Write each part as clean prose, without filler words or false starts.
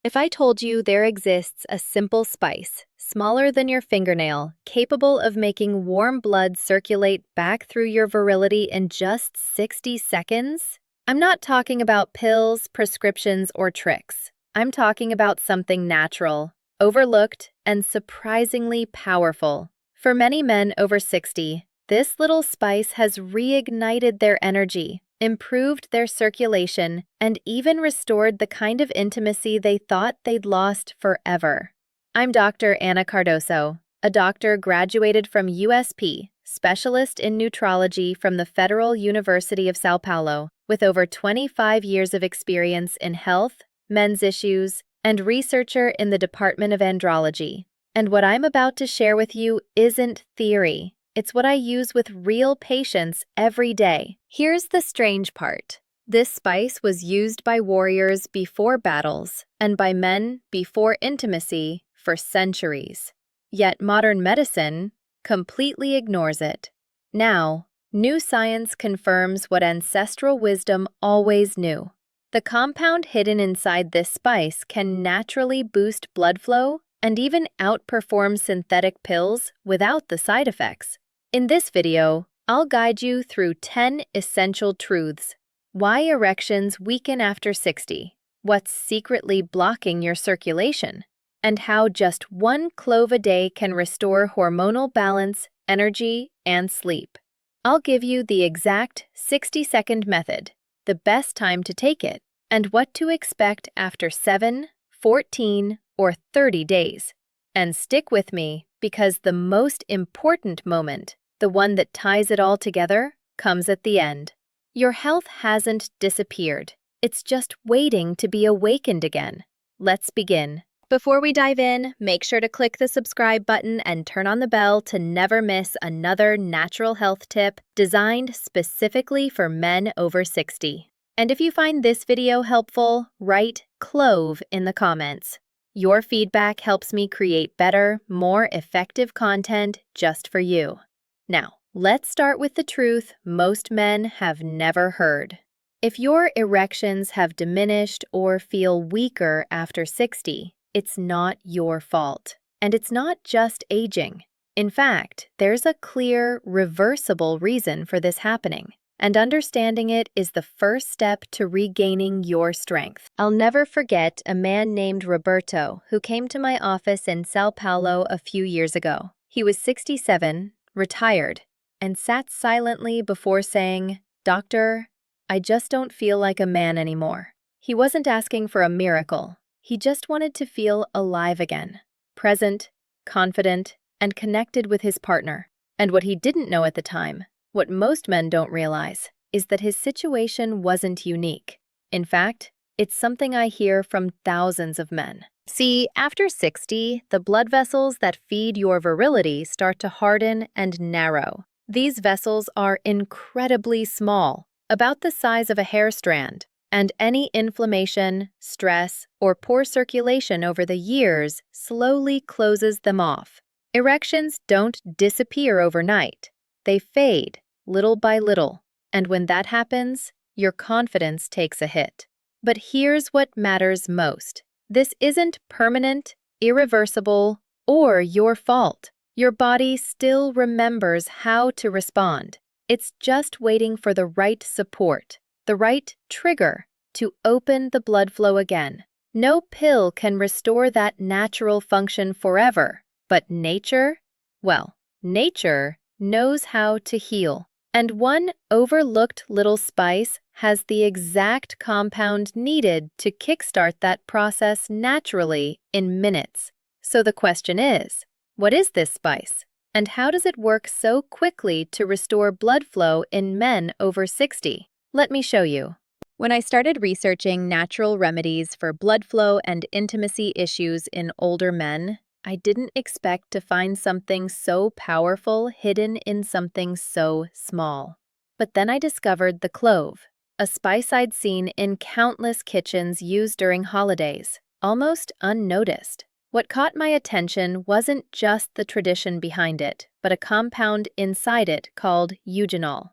If I told you there exists a simple spice, smaller than your fingernail, capable of making warm blood circulate back through your virility in just 60 seconds? I'm not talking about pills, prescriptions, or tricks. I'm talking about something natural, overlooked, and surprisingly powerful. For many men over 60, this little spice has reignited their energy, improved their circulation, and even restored the kind of intimacy they thought they'd lost forever. I'm Dr. Anna Cardoso, a doctor graduated from USP, specialist in nutrology from the Federal University of Sao Paulo, with over 25 years of experience in health, men's issues, and researcher in the Department of Andrology. And what I'm about to share with you isn't theory. It's what I use with real patients every day. Here's the strange part. This spice was used by warriors before battles and by men before intimacy for centuries. Yet modern medicine completely ignores it. Now, new science confirms what ancestral wisdom always knew. The compound hidden inside this spice can naturally boost blood flow and even outperform synthetic pills without the side effects. In this video, I'll guide you through 10 essential truths. Why erections weaken after 60, what's secretly blocking your circulation, and how just one clove a day can restore hormonal balance, energy, and sleep. I'll give you the exact 60-second method, the best time to take it, and what to expect after 7, 14, or 30 days. And stick with me because the most important moment, the one that ties it all together, comes at the end. Your health hasn't disappeared. It's just waiting to be awakened again. Let's begin. Before we dive in, make sure to click the subscribe button and turn on the bell to never miss another natural health tip designed specifically for men over 60. And if you find this video helpful, write Clove in the comments. Your feedback helps me create better, more effective content just for you. Now, let's start with the truth most men have never heard. If your erections have diminished or feel weaker after 60, it's not your fault. And it's not just aging. In fact, there's a clear, reversible reason for this happening. And understanding it is the first step to regaining your strength. I'll never forget a man named Roberto who came to my office in Sao Paulo a few years ago. He was 67, retired, and sat silently before saying, "Doctor, I just don't feel like a man anymore." He wasn't asking for a miracle. He just wanted to feel alive again, present, confident, and connected with his partner. And what he didn't know at the time, what most men don't realize, is that his situation wasn't unique. In fact, it's something I hear from thousands of men. See, after 60, the blood vessels that feed your virility start to harden and narrow. These vessels are incredibly small, about the size of a hair strand, and any inflammation, stress, or poor circulation over the years slowly closes them off. Erections don't disappear overnight. They fade, little by little, and when that happens, your confidence takes a hit. But here's what matters most. This isn't permanent, irreversible, or your fault. Your body still remembers how to respond. It's just waiting for the right support, the right trigger to open the blood flow again. No pill can restore that natural function forever, but nature, well, nature knows how to heal. And one overlooked little spice has the exact compound needed to kickstart that process naturally in minutes. So the question is, what is this spice? And how does it work so quickly to restore blood flow in men over 60? Let me show you. When I started researching natural remedies for blood flow and intimacy issues in older men, I didn't expect to find something so powerful hidden in something so small. But then I discovered the clove, a spice I'd seen in countless kitchens used during holidays, almost unnoticed. What caught my attention wasn't just the tradition behind it, but a compound inside it called eugenol.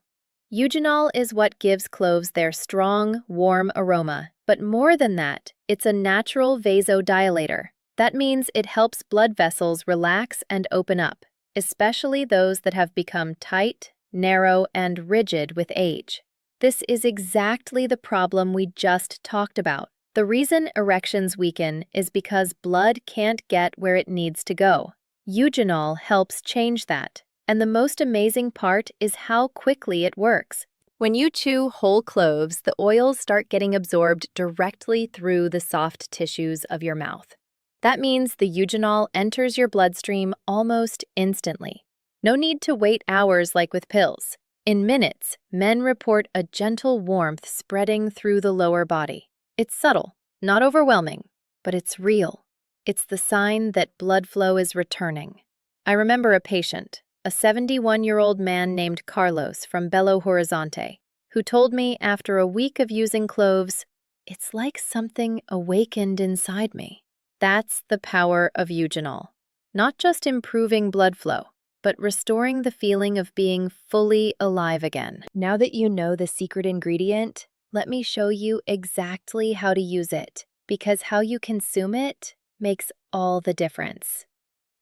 Eugenol is what gives cloves their strong, warm aroma, But more than that, it's a natural vasodilator. That means it helps blood vessels relax and open up, especially those that have become tight, narrow, and rigid with age. This is exactly the problem we just talked about. The reason erections weaken is because blood can't get where it needs to go. Eugenol helps change that, and the most amazing part is how quickly it works. When you chew whole cloves, the oils start getting absorbed directly through the soft tissues of your mouth. That means the eugenol enters your bloodstream almost instantly. No need to wait hours like with pills. In minutes, men report a gentle warmth spreading through the lower body. It's subtle, not overwhelming, but it's real. It's the sign that blood flow is returning. I remember a patient, a 71-year-old man named Carlos from Belo Horizonte, who told me after a week of using cloves, "It's like something awakened inside me." That's the power of eugenol. Not just improving blood flow, but restoring the feeling of being fully alive again. Now that you know the secret ingredient, let me show you exactly how to use it, because how you consume it makes all the difference.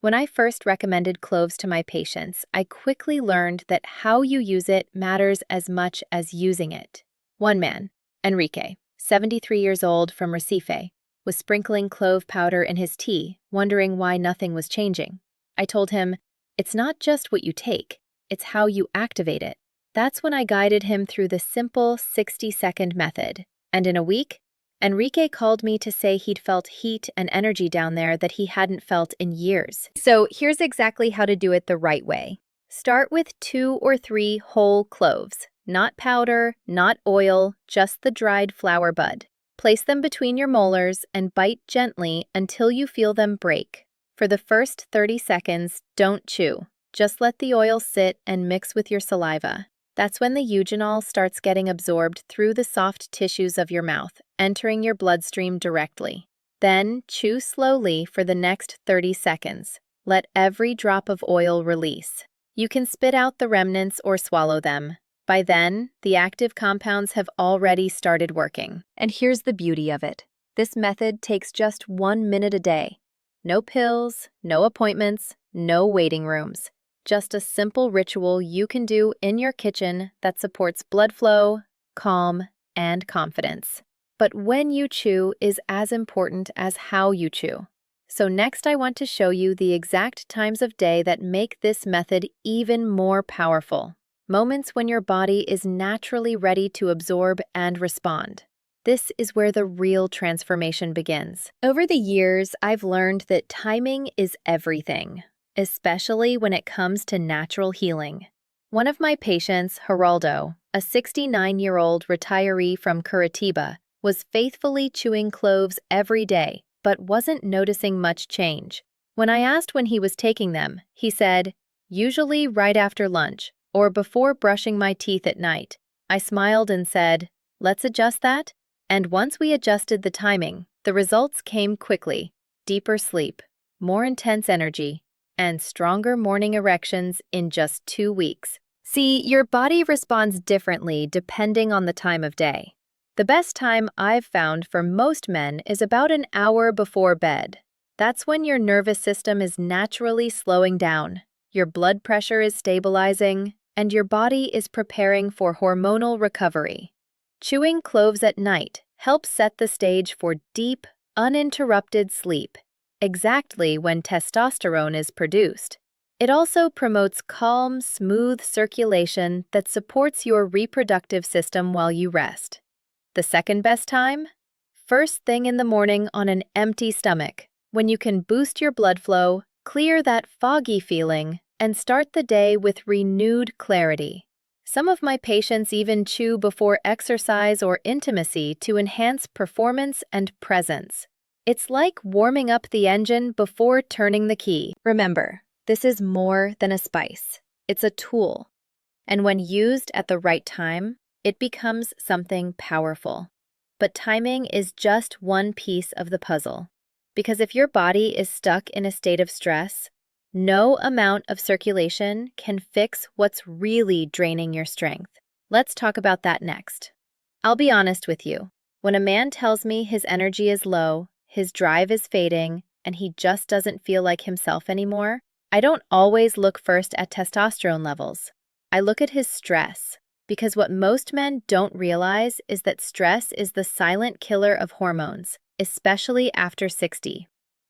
When I first recommended cloves to my patients, I quickly learned that how you use it matters as much as using it. One man, Enrique, 73 years old from Recife, was sprinkling clove powder in his tea, wondering why nothing was changing. I told him, "It's not just what you take, it's how you activate it." That's when I guided him through the simple 60-second method. And in a week, Enrique called me to say he'd felt heat and energy down there that he hadn't felt in years. So here's exactly how to do it the right way. Start with 2 or 3 whole cloves. Not powder, not oil, just the dried flower bud. Place them between your molars and bite gently until you feel them break. For the first 30 seconds, don't chew. Just let the oil sit and mix with your saliva. That's when the eugenol starts getting absorbed through the soft tissues of your mouth, entering your bloodstream directly. Then chew slowly for the next 30 seconds. Let every drop of oil release. You can spit out the remnants or swallow them. By then, the active compounds have already started working. And here's the beauty of it. This method takes just 1 minute a day. No pills, no appointments, no waiting rooms. Just a simple ritual you can do in your kitchen that supports blood flow, calm, and confidence. But when you chew is as important as how you chew. So next I want to show you the exact times of day that make this method even more powerful. Moments when your body is naturally ready to absorb and respond. This is where the real transformation begins. Over the years, I've learned that timing is everything, especially when it comes to natural healing. One of my patients, Geraldo, a 69-year-old retiree from Curitiba, was faithfully chewing cloves every day, but wasn't noticing much change. When I asked when he was taking them, he said, "Usually right after lunch, or before brushing my teeth at night." I smiled and said, "Let's adjust that." And once we adjusted the timing, the results came quickly. Deeper sleep, more intense energy, and stronger morning erections in just 2 weeks. See, your body responds differently depending on the time of day. The best time I've found for most men is about an hour before bed. That's when your nervous system is naturally slowing down, your blood pressure is stabilizing, and your body is preparing for hormonal recovery. Chewing cloves at night helps set the stage for deep, uninterrupted sleep, exactly when testosterone is produced. It also promotes calm, smooth circulation that supports your reproductive system while you rest. The second best time? First thing in the morning on an empty stomach, when you can boost your blood flow, clear that foggy feeling, and start the day with renewed clarity. Some of my patients even chew before exercise or intimacy to enhance performance and presence. It's like warming up the engine before turning the key. Remember, this is more than a spice. It's a tool. And when used at the right time, it becomes something powerful. But timing is just one piece of the puzzle. Because if your body is stuck in a state of stress, no amount of circulation can fix what's really draining your strength. Let's talk about that next. I'll be honest with you. When a man tells me his energy is low, his drive is fading, and he just doesn't feel like himself anymore, I don't always look first at testosterone levels. I look at his stress, because what most men don't realize is that stress is the silent killer of hormones, especially after 60.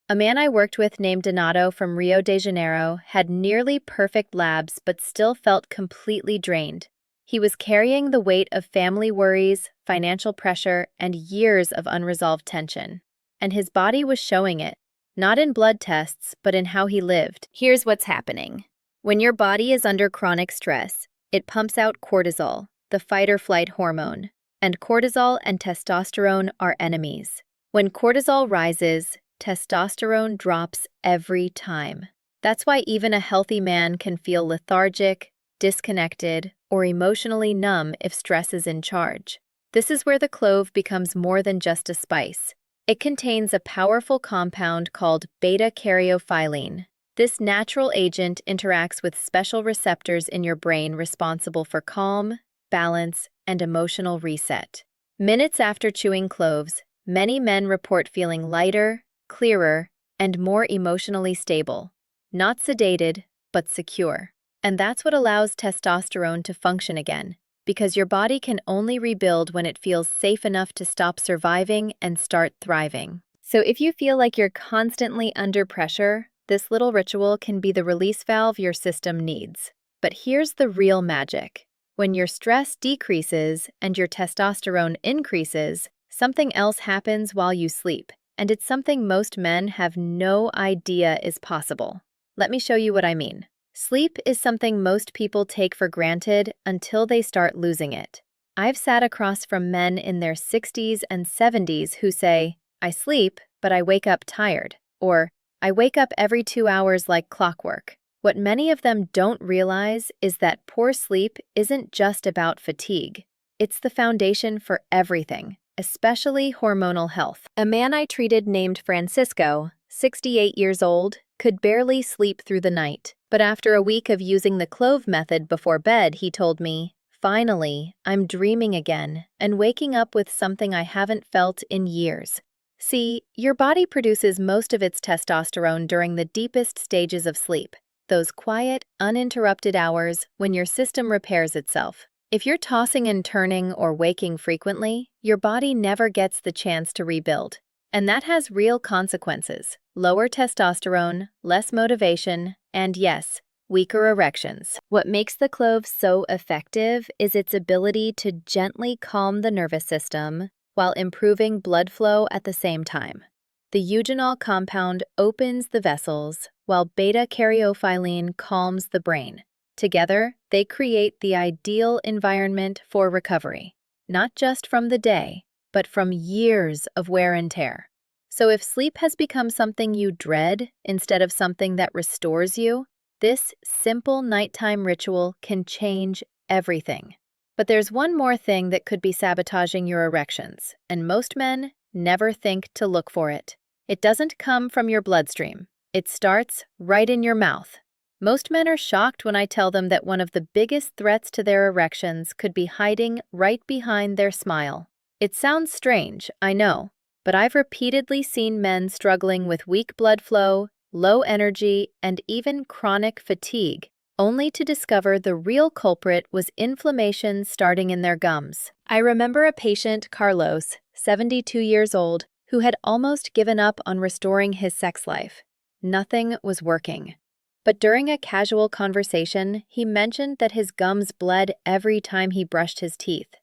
A man I worked with named Donato from Rio de Janeiro had nearly perfect labs but still felt completely drained. He was carrying the weight of family worries, financial pressure, and years of unresolved tension. And his body was showing it, not in blood tests, but in how he lived. Here's what's happening. When your body is under chronic stress, it pumps out cortisol, the fight-or-flight hormone, and cortisol and testosterone are enemies. When cortisol rises, testosterone drops every time. That's why even a healthy man can feel lethargic, disconnected, or emotionally numb if stress is in charge. This is where the clove becomes more than just a spice. It contains a powerful compound called beta-caryophyllene. This natural agent interacts with special receptors in your brain responsible for calm, balance, and emotional reset. Minutes after chewing cloves, many men report feeling lighter, clearer, and more emotionally stable. Not sedated, but secure. And that's what allows testosterone to function again, because your body can only rebuild when it feels safe enough to stop surviving and start thriving. So if you feel like you're constantly under pressure, this little ritual can be the release valve your system needs. But here's the real magic. When your stress decreases and your testosterone increases, something else happens while you sleep, and it's something most men have no idea is possible. Let me show you what I mean. Sleep is something most people take for granted until they start losing it. I've sat across from men in their 60s and 70s who say, "I sleep, but I wake up tired," or "I wake up every 2 hours like clockwork." What many of them don't realize is that poor sleep isn't just about fatigue. It's the foundation for everything, especially hormonal health. A man I treated named Francisco, 68 years old, could barely sleep through the night. But after a week of using the Clove method before bed, he told me, "Finally, I'm dreaming again and waking up with something I haven't felt in years." See, your body produces most of its testosterone during the deepest stages of sleep, those quiet, uninterrupted hours when your system repairs itself. If you're tossing and turning or waking frequently, your body never gets the chance to rebuild. And that has real consequences: lower testosterone, less motivation, and yes, weaker erections. What makes the clove so effective is its ability to gently calm the nervous system while improving blood flow at the same time. The eugenol compound opens the vessels, while beta-caryophyllene calms the brain. Together, they create the ideal environment for recovery, not just from the day, but from years of wear and tear. So if sleep has become something you dread instead of something that restores you, this simple nighttime ritual can change everything. But there's one more thing that could be sabotaging your erections, and most men never think to look for it. It doesn't come from your bloodstream. It starts right in your mouth. Most men are shocked when I tell them that one of the biggest threats to their erections could be hiding right behind their smile. It sounds strange, I know, but I've repeatedly seen men struggling with weak blood flow, low energy, and even chronic fatigue, only to discover the real culprit was inflammation starting in their gums. I remember a patient, Carlos, 72 years old, who had almost given up on restoring his sex life. Nothing was working. But during a casual conversation, he mentioned that his gums bled every time he brushed his teeth.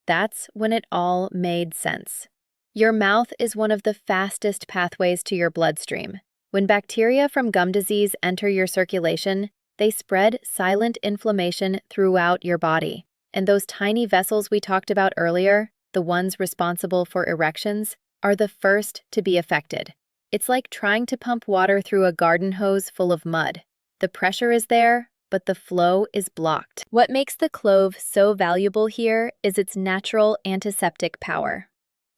That's when it all made sense. Your mouth is one of the fastest pathways to your bloodstream. When bacteria from gum disease enter your circulation, they spread silent inflammation throughout your body. And those tiny vessels we talked about earlier, the ones responsible for erections, are the first to be affected. It's like trying to pump water through a garden hose full of mud. The pressure is there, but the flow is blocked. What makes the clove so valuable here is its natural antiseptic power.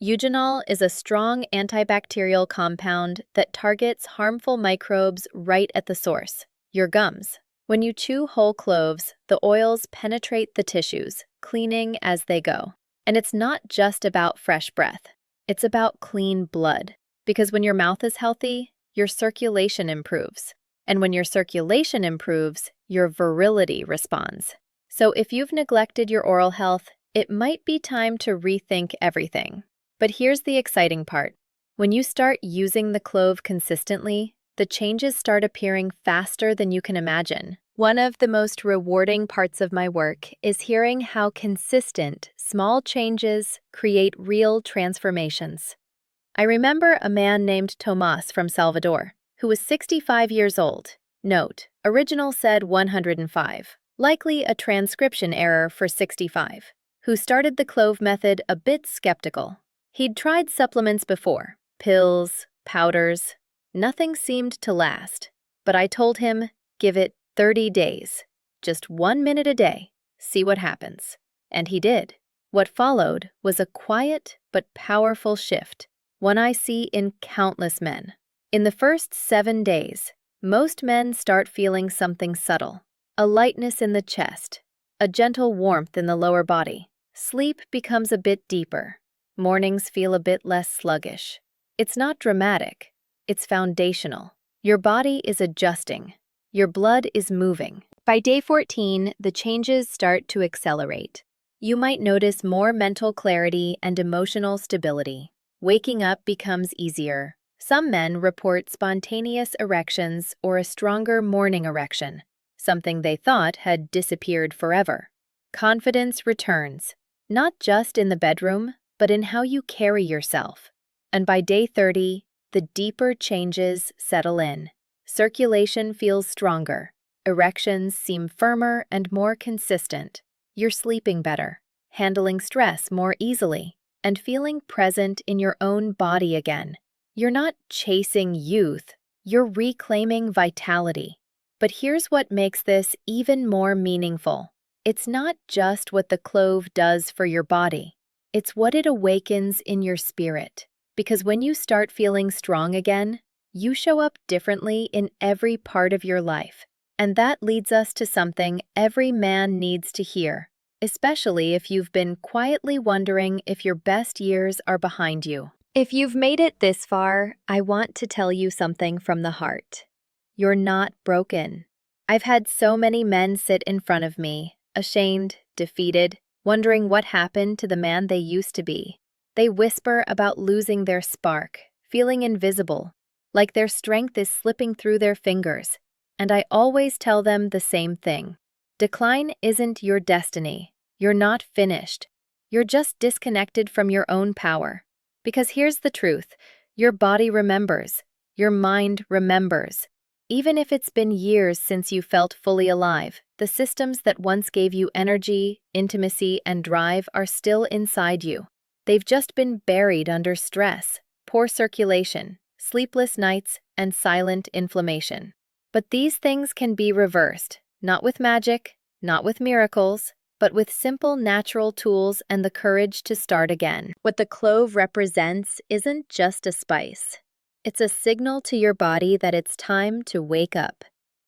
Eugenol is a strong antibacterial compound that targets harmful microbes right at the source, your gums. When you chew whole cloves, the oils penetrate the tissues, cleaning as they go. And it's not just about fresh breath. It's about clean blood. Because when your mouth is healthy, your circulation improves. And when your circulation improves, your virility responds. So if you've neglected your oral health, it might be time to rethink everything. But here's the exciting part. When you start using the clove consistently, the changes start appearing faster than you can imagine. One of the most rewarding parts of my work is hearing how consistent, small changes create real transformations. I remember a man named Tomas from Salvador, who was 65 years old. Note, original said 105, likely a transcription error for 65, who started the Clove method a bit skeptical. He'd tried supplements before, pills, powders. Nothing seemed to last, but I told him, give it 30 days, just 1 minute a day, see what happens. And he did. What followed was a quiet but powerful shift, one I see in countless men. In the first 7 days, most men start feeling something subtle, a lightness in the chest, a gentle warmth in the lower body. Sleep becomes a bit deeper. Mornings feel a bit less sluggish. It's not dramatic, it's foundational. Your body is adjusting. Your blood is moving. By day 14, the changes start to accelerate. You might notice more mental clarity and emotional stability. Waking up becomes easier. Some men report spontaneous erections or a stronger morning erection, something they thought had disappeared forever. Confidence returns, not just in the bedroom, but in how you carry yourself. And by day 30, the deeper changes settle in. Circulation feels stronger. Erections seem firmer and more consistent. You're sleeping better, handling stress more easily, and feeling present in your own body again. You're not chasing youth, you're reclaiming vitality. But here's what makes this even more meaningful. It's not just what the clove does for your body. It's what it awakens in your spirit. Because when you start feeling strong again, you show up differently in every part of your life. And that leads us to something every man needs to hear, especially if you've been quietly wondering if your best years are behind you. If you've made it this far, I want to tell you something from the heart. You're not broken. I've had so many men sit in front of me, ashamed, defeated, wondering what happened to the man they used to be. They whisper about losing their spark, feeling invisible, like their strength is slipping through their fingers. And I always tell them the same thing. Decline isn't your destiny. You're not finished. You're just disconnected from your own power. Because here's the truth. Your body remembers. Your mind remembers. Even if it's been years since you felt fully alive, the systems that once gave you energy, intimacy, and drive are still inside you. They've just been buried under stress, poor circulation, sleepless nights, and silent inflammation. But these things can be reversed, not with magic, not with miracles, but with simple natural tools and the courage to start again. What the clove represents isn't just a spice. It's a signal to your body that it's time to wake up,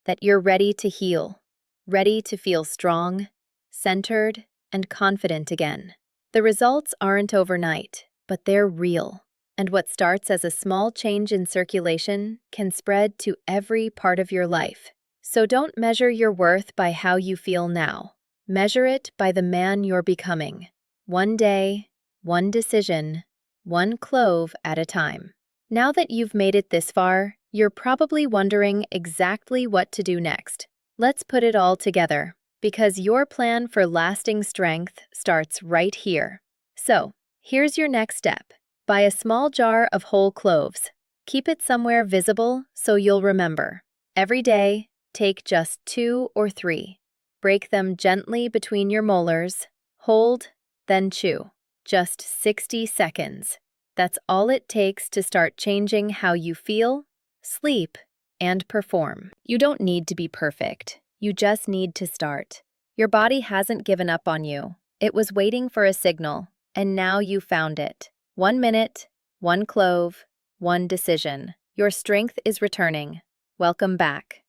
that you're ready to heal, ready to feel strong, centered, and confident again. The results aren't overnight, but they're real. And what starts as a small change in circulation can spread to every part of your life. So don't measure your worth by how you feel now. Measure it by the man you're becoming. One day, one decision, one clove at a time. Now that you've made it this far, you're probably wondering exactly what to do next. Let's put it all together, because your plan for lasting strength starts right here. So, here's your next step. Buy a small jar of whole cloves. Keep it somewhere visible so you'll remember. Every day, take just 2 or 3. Break them gently between your molars. Hold, then chew. Just 60 seconds. That's all it takes to start changing how you feel, sleep, and perform. You don't need to be perfect. You just need to start. Your body hasn't given up on you. It was waiting for a signal, and now you found it. 1 minute, 1 clove, 1 decision. Your strength is returning. Welcome back.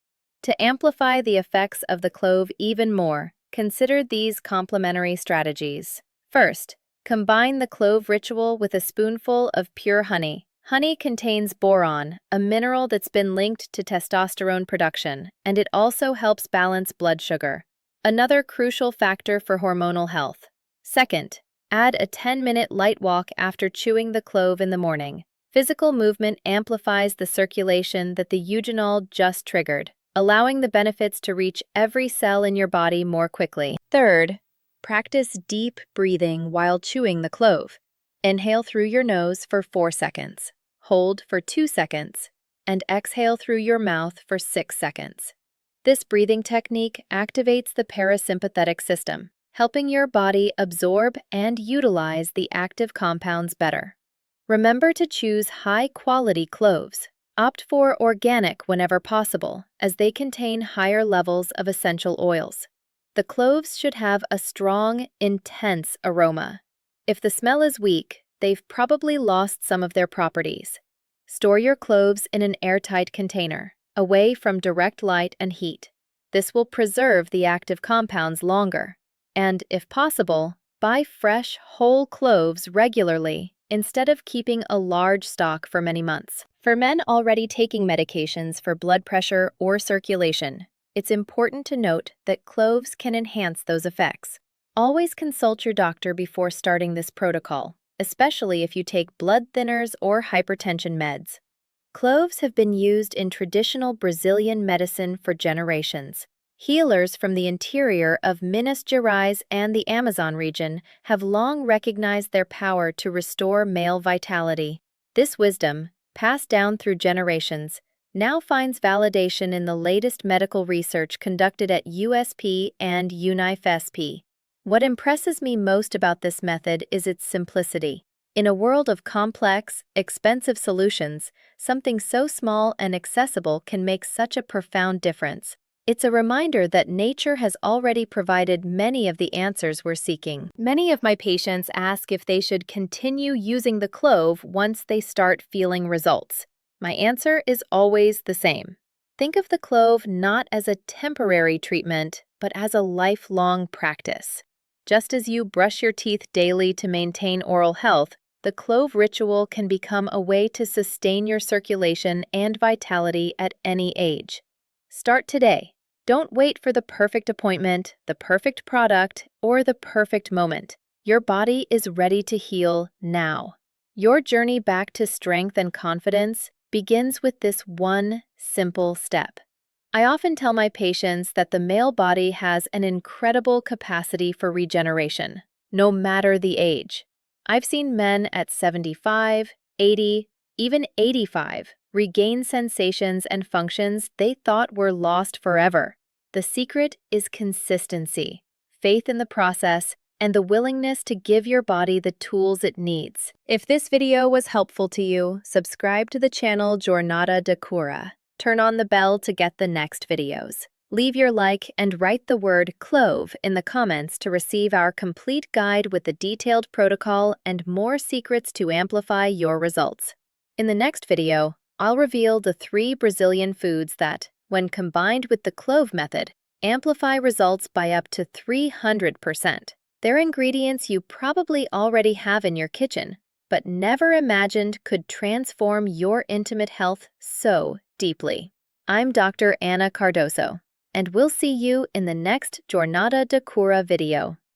To amplify the effects of the clove even more, consider these complementary strategies. First, Combine the clove ritual with a spoonful of pure honey. Honey contains boron, a mineral that's been linked to testosterone production, and it also helps balance blood sugar, another crucial factor for hormonal health. Second, add a 10-minute light walk after chewing the clove in the morning. Physical movement amplifies the circulation that the eugenol just triggered, allowing the benefits to reach every cell in your body more quickly. Third, practice deep breathing while chewing the clove. Inhale through your nose for 4 seconds, hold for 2 seconds, and exhale through your mouth for 6 seconds. This breathing technique activates the parasympathetic system, helping your body absorb and utilize the active compounds better. Remember to choose high-quality cloves. Opt for organic whenever possible, as they contain higher levels of essential oils. The cloves should have a strong, intense aroma. If the smell is weak, they've probably lost some of their properties. Store your cloves in an airtight container, away from direct light and heat. This will preserve the active compounds longer. And, if possible, buy fresh, whole cloves regularly instead of keeping a large stock for many months. For men already taking medications for blood pressure or circulation, it's important to note that cloves can enhance those effects. Always consult your doctor before starting this protocol, especially if you take blood thinners or hypertension meds. Cloves have been used in traditional Brazilian medicine for generations. Healers from the interior of Minas Gerais and the Amazon region have long recognized their power to restore male vitality. This wisdom, passed down through generations, now finds validation in the latest medical research conducted at USP and UNIFESP. What impresses me most about this method is its simplicity. In a world of complex, expensive solutions, something so small and accessible can make such a profound difference. It's a reminder that nature has already provided many of the answers we're seeking. Many of my patients ask if they should continue using the clove once they start feeling results. My answer is always the same. Think of the clove not as a temporary treatment, but as a lifelong practice. Just as you brush your teeth daily to maintain oral health, the clove ritual can become a way to sustain your circulation and vitality at any age. Start today. Don't wait for the perfect appointment, the perfect product, or the perfect moment. Your body is ready to heal now. Your journey back to strength and confidence begins with this one simple step. I often tell my patients that the male body has an incredible capacity for regeneration, no matter the age. I've seen men at 75, 80, even 85 regain sensations and functions they thought were lost forever. The secret is consistency, faith in the process, and the willingness to give your body the tools it needs. If this video was helpful to you, subscribe to the channel Jornada da Cura. Turn on the bell to get the next videos. Leave your like and write the word clove in the comments to receive our complete guide with the detailed protocol and more secrets to amplify your results. In the next video, I'll reveal the 3 Brazilian foods that, when combined with the clove method, amplify results by up to 300%. They're ingredients you probably already have in your kitchen, but never imagined could transform your intimate health so deeply. I'm Dr. Anna Cardoso, and we'll see you in the next Jornada da Cura video.